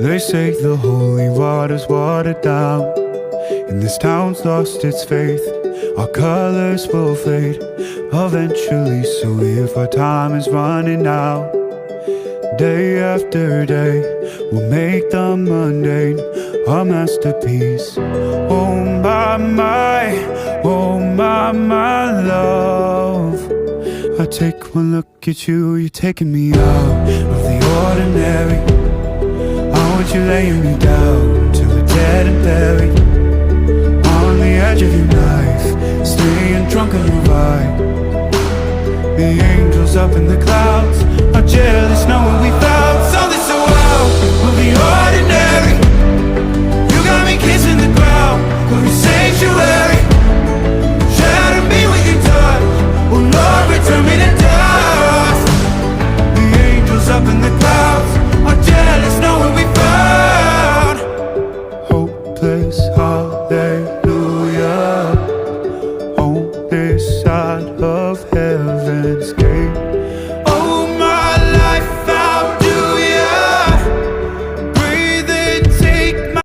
They say the holy water's watered down, and this town's lost its faith. Our colors will fade eventually, so if our time is running out, day after day, we'll make the mundane a masterpiece. Oh my, oh my love. I take one look at you, you're taking me out of the ordinary. I want you laying me down till we're dead and buried, on the edge of your knife, staying drunk on your vibe. The angels up in the clouds are jealous knowing we found something so wild. We'll be ordinary. You got me kissing the ground, we'll be sanctuary. Shatter me with your touch, oh Lord, return me to dust. The angels up in the